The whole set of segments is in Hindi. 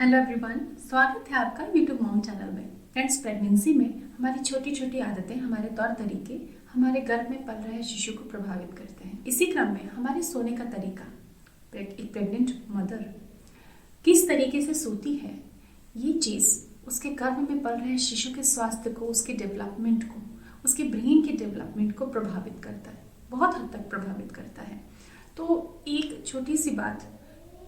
हेलो एवरीवन, स्वागत है आपका यूट्यूब मॉम चैनल में। फ्रेंड्स, प्रेगनेंसी में हमारी छोटी छोटी आदतें, हमारे तौर तरीके हमारे गर्भ में पल रहे शिशु को प्रभावित करते हैं। इसी क्रम में हमारे सोने का तरीका, एक प्रेग्नेंट मदर किस तरीके से सोती है, ये चीज़ उसके गर्भ में पल रहे शिशु के स्वास्थ्य को, उसके डेवलपमेंट को, उसके ब्रेन के डेवलपमेंट को प्रभावित करता है, बहुत हद तक प्रभावित करता है। तो एक छोटी सी बात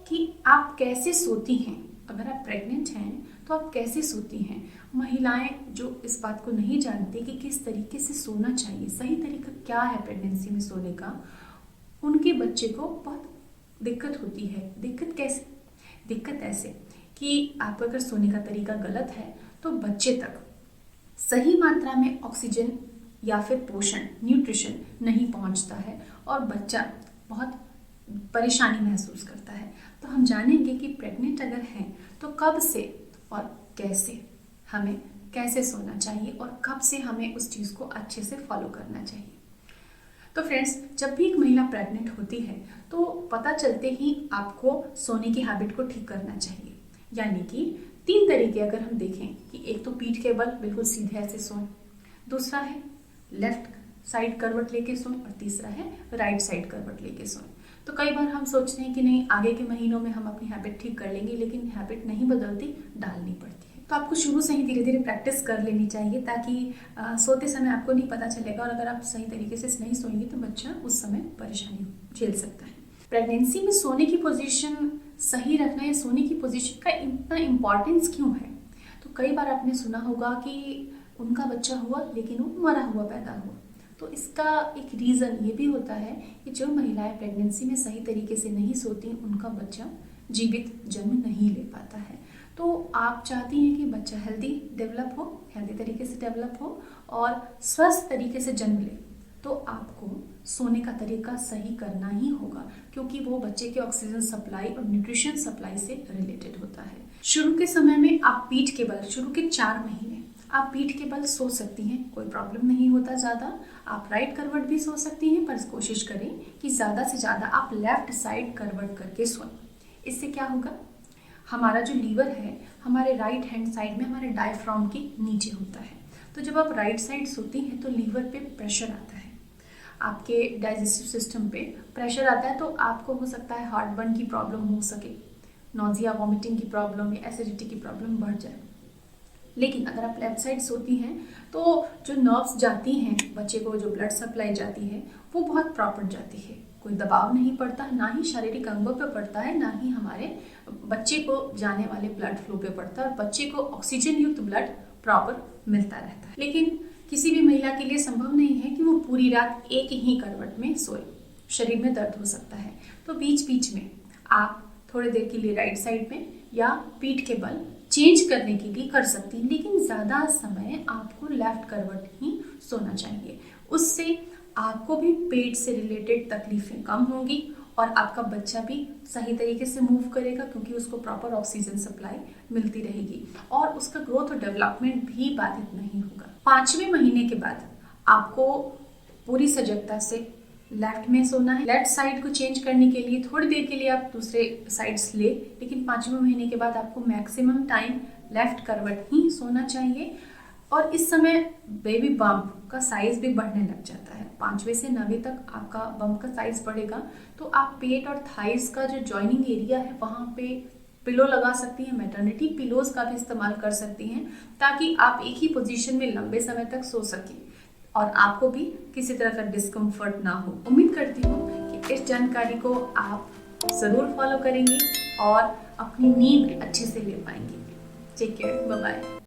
कि आप कैसे सोती हैं, अगर आप प्रेग्नेंट हैं तो आप कैसे सोती हैं। महिलाएं जो इस बात को नहीं जानती कि किस तरीके से सोना चाहिए, सही तरीका क्या है प्रेगनेंसी में सोने का, उनके बच्चे को बहुत दिक्कत होती है। दिक्कत कैसे? दिक्कत ऐसे कि आपका अगर सोने का तरीका गलत है तो बच्चे तक सही मात्रा में ऑक्सीजन या फिर पोषण, न्यूट्रिशन नहीं पहुंचता है और बच्चा बहुत परेशानी महसूस करता है। तो हम जानेंगे कि प्रेग्नेंट अगर हैं तो कब से और कैसे हमें कैसे सोना चाहिए और कब से हमें उस चीज़ को अच्छे से फॉलो करना चाहिए। तो फ्रेंड्स, जब भी एक महिला प्रेग्नेंट होती है तो पता चलते ही आपको सोने की हैबिट को ठीक करना चाहिए। यानी कि 3 तरीके अगर हम देखें कि एक तो पीठ के बल बिल्कुल सीधे ऐसे सोएं, दूसरा है लेफ्ट साइड करवट लेके सोएं और तीसरा है राइट साइड करवट लेके सोएं। तो कई बार हम सोचते हैं कि नहीं, आगे के महीनों में हम अपनी हैबिट ठीक कर लेंगे, लेकिन हैबिट नहीं बदलती, डालनी पड़ती है। तो आपको शुरू से ही धीरे धीरे प्रैक्टिस कर लेनी चाहिए ताकि सोते समय आपको नहीं पता चलेगा, और अगर आप सही तरीके से नहीं सोएंगे तो बच्चा उस समय परेशानी झेल सकता है। प्रेगनेंसी में सोने की पोजीशन सही रखना या सोने की पोजीशन का इतना इम्पॉर्टेंस क्यों है? तो कई बार आपने सुना होगा कि उनका बच्चा हुआ लेकिन वो मरा हुआ पैदा हुआ। तो इसका एक रीज़न ये भी होता है कि जो महिलाएं प्रेगनेंसी में सही तरीके से नहीं सोती, उनका बच्चा जीवित जन्म नहीं ले पाता है। तो आप चाहती हैं कि बच्चा हेल्दी डेवलप हो, हेल्दी तरीके से डेवलप हो और स्वस्थ तरीके से जन्म ले, तो आपको सोने का तरीका सही करना ही होगा, क्योंकि वो बच्चे के ऑक्सीजन सप्लाई और न्यूट्रिशन सप्लाई से रिलेटेड होता है। शुरू के समय में आप पीठ के बल, शुरू के 4 महीने आप पीठ के बल सो सकती हैं, कोई प्रॉब्लम नहीं होता ज़्यादा। आप राइट करवट भी सो सकती हैं, पर कोशिश करें कि ज़्यादा से ज़्यादा आप लेफ्ट साइड करवट करके सोएं। इससे क्या होगा, हमारा जो लीवर है हमारे राइट हैंड साइड में, हमारे डायफ्राम के नीचे होता है। तो जब आप राइट साइड सोती हैं तो लीवर पे प्रेशर आता है, आपके डाइजेस्टिव सिस्टम पे प्रेशर आता है, तो आपको हो सकता है हार्ट बर्न की प्रॉब्लम हो सके, नोजिया वॉमिटिंग की प्रॉब्लम या एसिडिटी की प्रॉब्लम बढ़ जाए। लेकिन अगर आप लेफ्ट साइड सोती हैं तो जो नर्व्स जाती हैं, बच्चे को जो ब्लड सप्लाई जाती है वो बहुत प्रॉपर जाती है, कोई दबाव नहीं पड़ता, ना ही शारीरिक अंगों पे पड़ता है, ना ही हमारे बच्चे को जाने वाले ब्लड फ्लो पे पड़ता है, और बच्चे को ऑक्सीजन युक्त ब्लड प्रॉपर मिलता रहता है। लेकिन किसी भी महिला के लिए संभव नहीं है कि वो पूरी रात एक ही करवट में सोए, शरीर में दर्द हो सकता है। तो बीच बीच में आप थोड़ी देर के लिए राइट साइड में या पीठ के बल चेंज करने के लिए कर सकती हैं, लेकिन ज़्यादा समय आपको लेफ्ट करवट ही सोना चाहिए। उससे आपको भी पेट से रिलेटेड तकलीफें कम होंगी और आपका बच्चा भी सही तरीके से मूव करेगा, क्योंकि उसको प्रॉपर ऑक्सीजन सप्लाई मिलती रहेगी और उसका ग्रोथ और डेवलपमेंट भी बाधित नहीं होगा। 5वें महीने के बाद आपको पूरी सजगता से लेफ्ट में सोना है। लेफ्ट साइड को चेंज करने के लिए थोड़ी देर के लिए आप दूसरे साइड्स ले, लेकिन 5वें महीने के बाद आपको मैक्सिमम टाइम लेफ्ट करवट ही सोना चाहिए। और इस समय बेबी बम्प का साइज भी बढ़ने लग जाता है। 5वें से 9वें तक आपका बम्प का साइज बढ़ेगा, तो आप पेट और थाइस का जो जॉइनिंग एरिया है वहाँ पे पिलो लगा सकती हैं, मैटरनिटी पिलोज का भी इस्तेमाल कर सकती हैं, ताकि आप एक ही पोजीशन में लंबे समय तक सो सकें और आपको भी किसी तरह का डिस्कम्फर्ट ना हो। उम्मीद करती हूँ कि इस जानकारी को आप ज़रूर फॉलो करेंगी और अपनी नींद अच्छे से ले पाएंगी। Take care, bye bye.